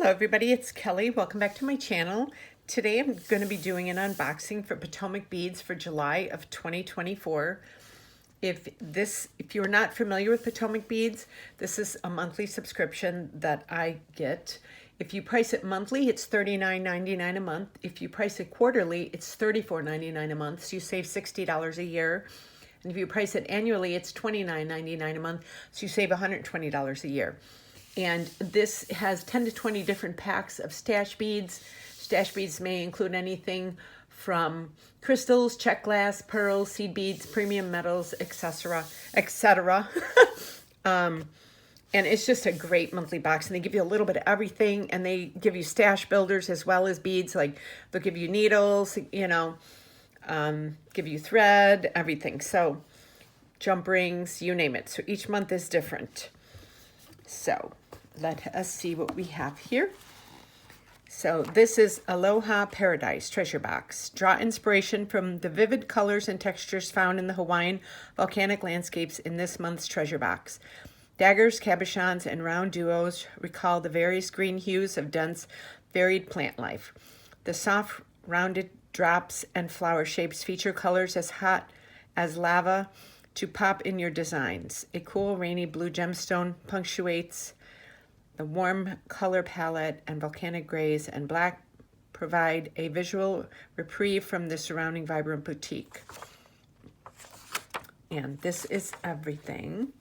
Everybody, it's Kelly. Welcome back to my channel. Today I'm going to be doing an unboxing for Potomac beads for July of 2024. If you're not familiar with Potomac beads, this is a monthly subscription that I get. If you price it monthly, it's $39.99 a month. If you price it quarterly, it's $34.99 a month. So you save $60 a year. And if you price it annually, it's $29.99 a month. So you save $120 a year. And this has 10 to 20 different packs of stash beads. Stash beads may include anything from crystals, Czech glass, pearls, seed beads, premium metals, etc., etc. And it's just a great monthly box. And they give you a little bit of everything. And they give you stash builders as well as beads. Like they'll give you needles, you know, give you thread, everything. So jump rings, you name it. So each month is different. So let us see what we have here. So this is Aloha Paradise Treasure Box. Draw inspiration from the vivid colors and textures found in the Hawaiian volcanic landscapes in this month's treasure box. Daggers, cabochons, and round duos recall the various green hues of dense, varied plant life. The soft, rounded drops and flower shapes feature colors as hot as lava to pop in your designs. A cool, rainy blue gemstone punctuates the warm color palette, and volcanic grays and black provide a visual reprieve from the surrounding vibrant boutique. And this is everything.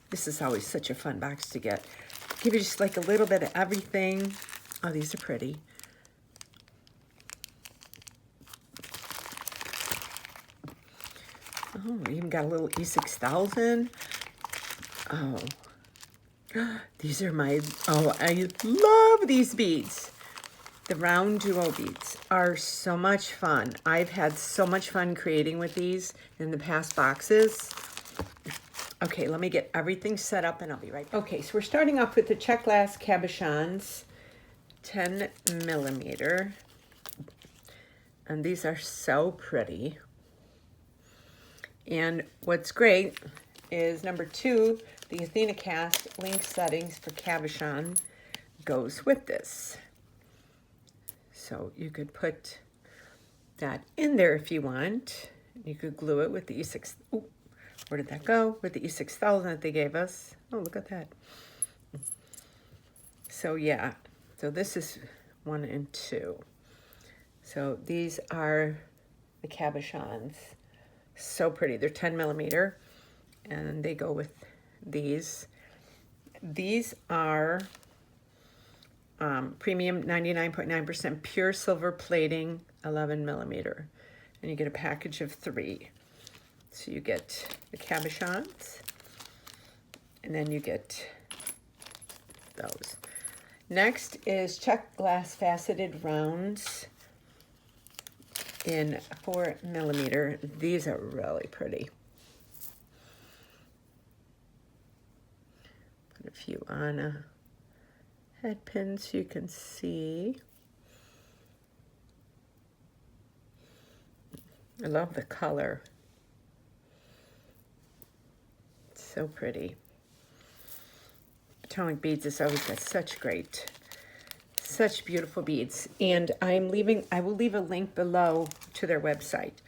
This is always such a fun box to get. Give you just like a little bit of everything. Oh, these are pretty. Oh, we even got a little E6000. Oh, these are my, oh, I love these beads. The round duo beads are so much fun. I've had so much fun creating with these in the past boxes. Okay, let me get everything set up and I'll be right back. Okay, so we're starting off with the Czech Glass Cabochons, 10 millimeter. And these are so pretty. And what's great is number 2, the Athena cast link settings for cabochon goes with this. So you could put that in there if you want. You could glue it with the E6. Ooh, where did that go? With the E6000 that they gave us. Oh, look at that. So yeah, so this is 1 and 2. So these are the cabochons. So pretty. They're 10 millimeter and they go with these. These are premium 99.9% pure silver plating, 11 millimeter. And you get a package of 3. So you get the cabochons and then you get those. Next is Czech glass faceted rounds in 4 millimeter. These are really pretty. Put a few on a head pin so you can see. I love the color. It's so pretty. Potomac beads has always got such beautiful beads. And I will leave a link below to their website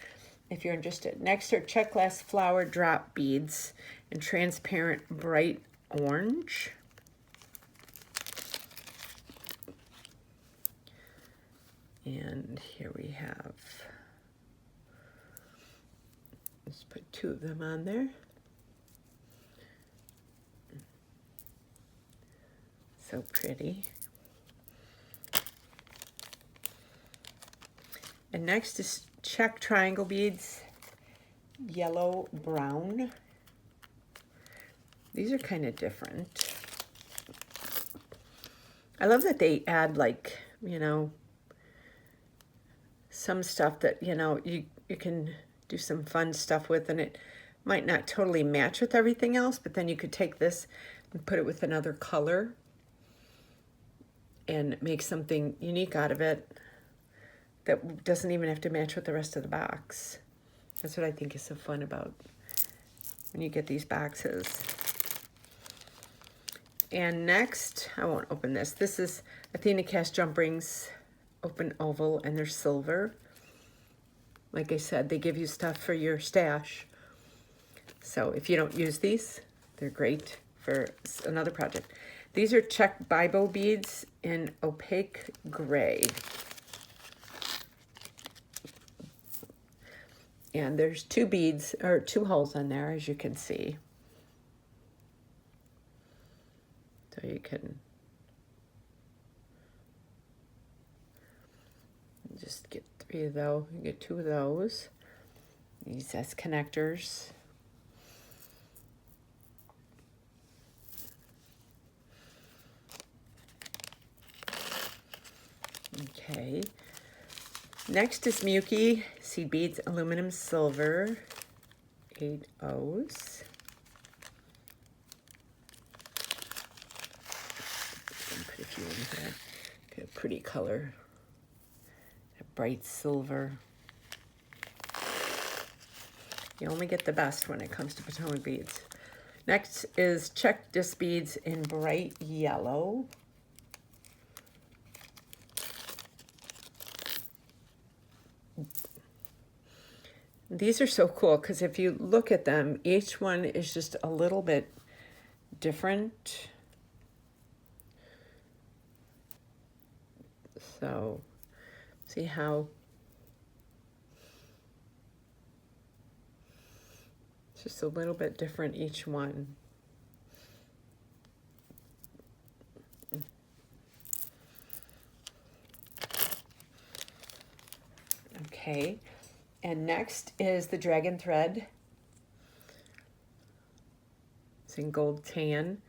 if you're interested. Next are Czech glass flower drop beads in transparent bright orange. And here we have, let's put 2 of them on there. So pretty. And next is Czech triangle beads, yellow brown. These are kind of different. I love that they add, like, you know, some stuff that, you know, you can do some fun stuff with, and it might not totally match with everything else, but then you could take this and put it with another color and make something unique out of it that doesn't even have to match with the rest of the box. That's what I think is so fun about when you get these boxes. And next, I won't open this. This is Athena cast jump rings, open oval, and they're silver. Like I said, they give you stuff for your stash. So if you don't use these, they're great for another project. These are Czech Bibo beads in opaque gray. And there's 2 beads, or 2 holes on there, as you can see. So you can just get 3 of those, you get 2 of those. These as connectors. Okay. Next is Muki seed beads, aluminum silver, 8 O's. Put a few in here. Get a pretty color, a bright silver. You only get the best when it comes to Potomac beads. Next is Czech disc beads in bright yellow. These are so cool because if you look at them, each one is just a little bit different. So, see how it's just a little bit different each one. Okay. And next is the Dragon Thread. It's in gold tan.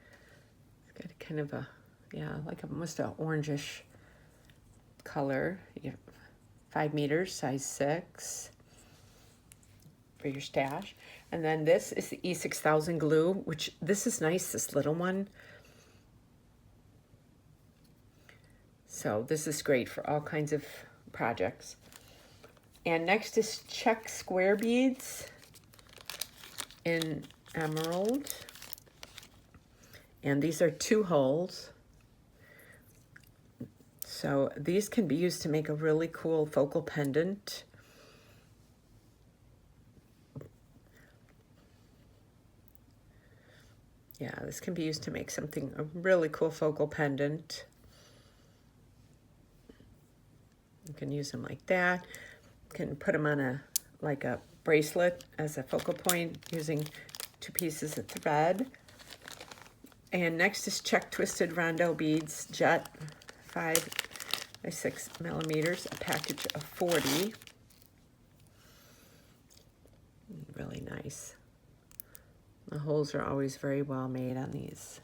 It's got a kind of a, yeah, like almost an orangish color. You get 5 meters, size 6 for your stash. And then this is the E6000 Glue, which this is nice, this little one. So this is great for all kinds of projects. And next is Czech square beads in emerald. And these are 2 holes. So these can be used to make a really cool focal pendant. Yeah, this can be used to make something, a really cool focal pendant. You can use them like that. Can put them on a, like a bracelet as a focal point using 2 pieces of thread. And next is Czech twisted Rondo beads, jet, 5 by 6 millimeters, a package of 40. Really nice. The holes are always very well made on these.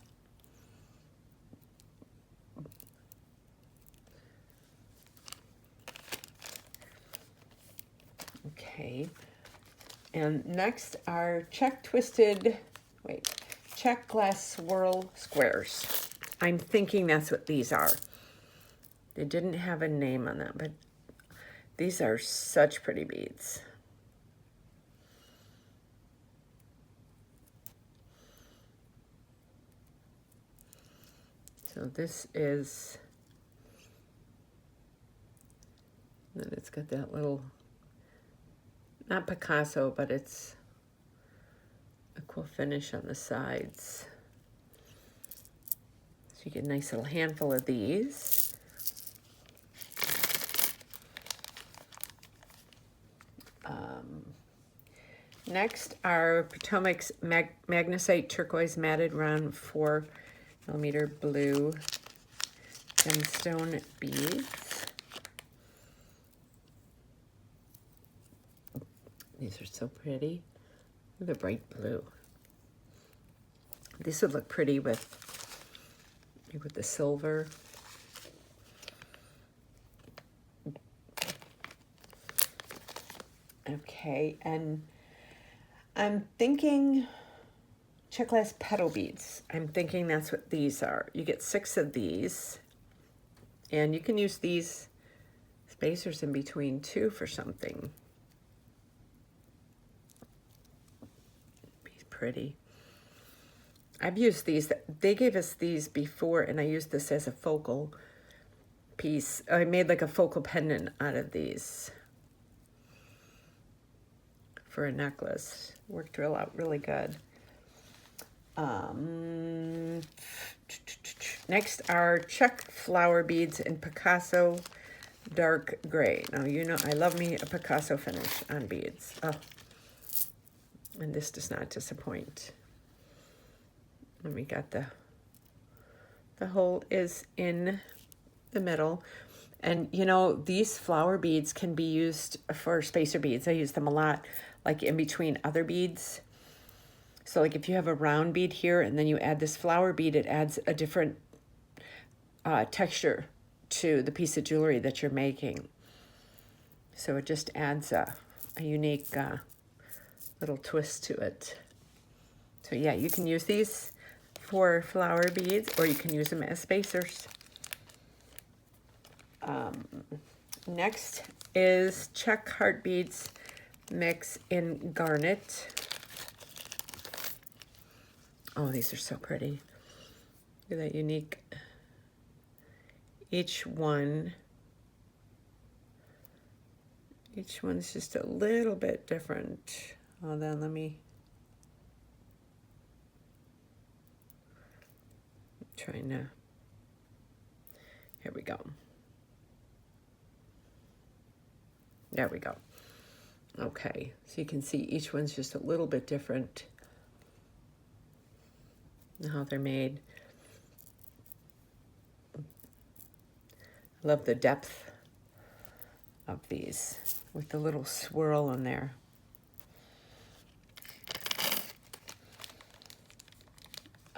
Okay, and next are Czech glass swirl squares. I'm thinking that's what these are. They didn't have a name on them, but these are such pretty beads. So this is, and it's got that little, not Picasso, but it's a cool finish on the sides. So you get a nice little handful of these. Next are Potomac's magnesite turquoise matted round 4 millimeter blue gemstone beads. These are so pretty. Look at the bright blue. This would look pretty with the silver. Okay, and I'm thinking Checkl petal beads. I'm thinking that's what these are. You get 6 of these, and you can use these spacers in between too for something. Be pretty. I've used these. They gave us these before, and I used this as a focal piece. I made like a focal pendant out of these for a necklace. Worked out really good. Next are Czech flower beads in Picasso dark gray. Now, you know, I love me a Picasso finish on beads. Oh, and this does not disappoint. And we got the hole is in the middle. And, you know, these flower beads can be used for spacer beads. I use them a lot, like in between other beads. So like if you have a round bead here and then you add this flower bead, it adds a different texture to the piece of jewelry that you're making. So it just adds a unique little twist to it. So yeah, you can use these for flower beads, or you can use them as spacers. Next is Czech heart beads mix in garnet. Oh, these are so pretty. Look at that unique. Each one's just a little bit different. Hold on, let me trying to, here we go. There we go. Okay, so you can see each one's just a little bit different in how they're made. I love the depth of these with the little swirl in there.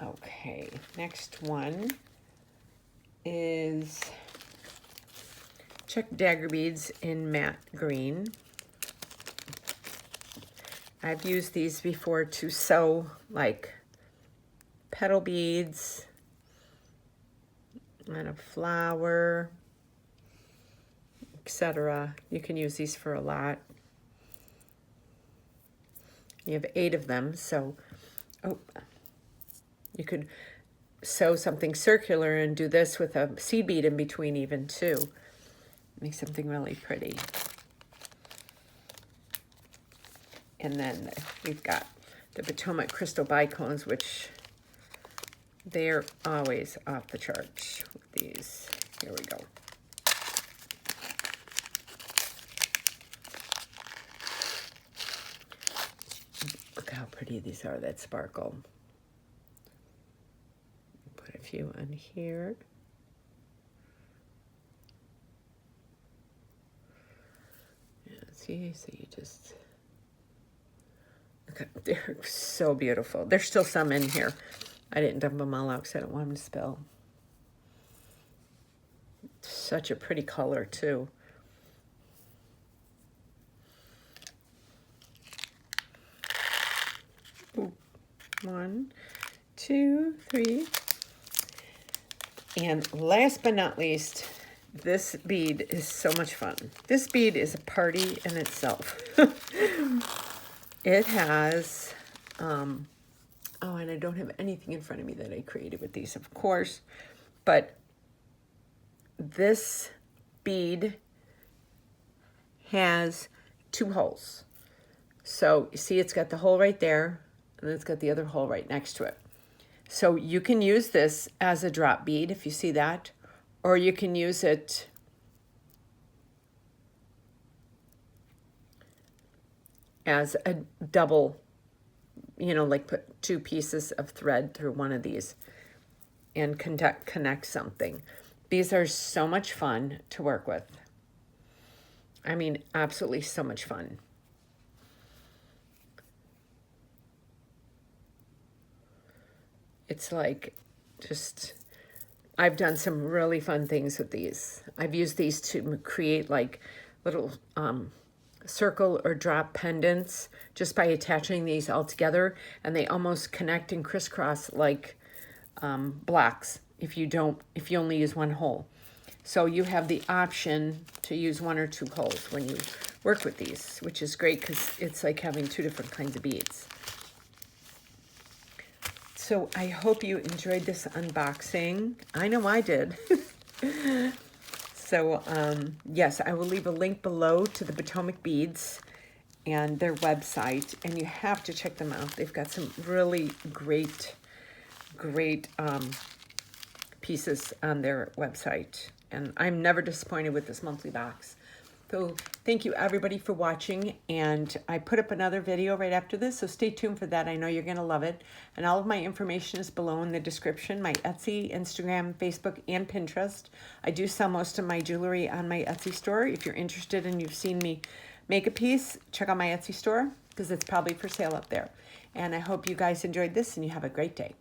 Okay, next one is Czech dagger beads in matte green. I've used these before to sew like petal beads and a flower, etc. You can use these for a lot. You have 8 of them, so you could sew something circular and do this with a seed bead in between even too. Make something really pretty. And then we've got the Potomac Crystal Bones, which they're always off the charts with these. Here we go. Look how pretty these are, that sparkle. Put a few on here. Yeah, see, so you just... Okay, they're so beautiful. There's still some in here. I didn't dump them all out because I don't want them to spill. Such a pretty color, too. Ooh. 1, 2, 3. And last but not least, this bead is so much fun. This bead is a party in itself. It has, oh, and I don't have anything in front of me that I created with these, of course, but this bead has 2 holes. So you see it's got the hole right there, and then it's got the other hole right next to it. So you can use this as a drop bead, if you see that, or you can use it as a double, you know, like put 2 pieces of thread through one of these and connect something. These are so much fun to work with. I mean, absolutely so much fun. It's like just, I've done some really fun things with these. I've used these to create like little circle or drop pendants just by attaching these all together, and they almost connect and crisscross like blocks if you only use one hole. So you have the option to use one or two holes when you work with these, which is great because it's like having two different kinds of beads. So I hope you enjoyed this unboxing. I know I did. So yes, I will leave a link below to the Potomac beads and their website, and you have to check them out. They've got some really great pieces on their website, and I'm never disappointed with this monthly box. So thank you everybody for watching, and I put up another video right after this, so stay tuned for that. I know you're going to love it. And all of my information is below in the description, my Etsy, Instagram, Facebook, and Pinterest. I do sell most of my jewelry on my Etsy store. If you're interested and you've seen me make a piece, check out my Etsy store because it's probably for sale up there. And I hope you guys enjoyed this and you have a great day.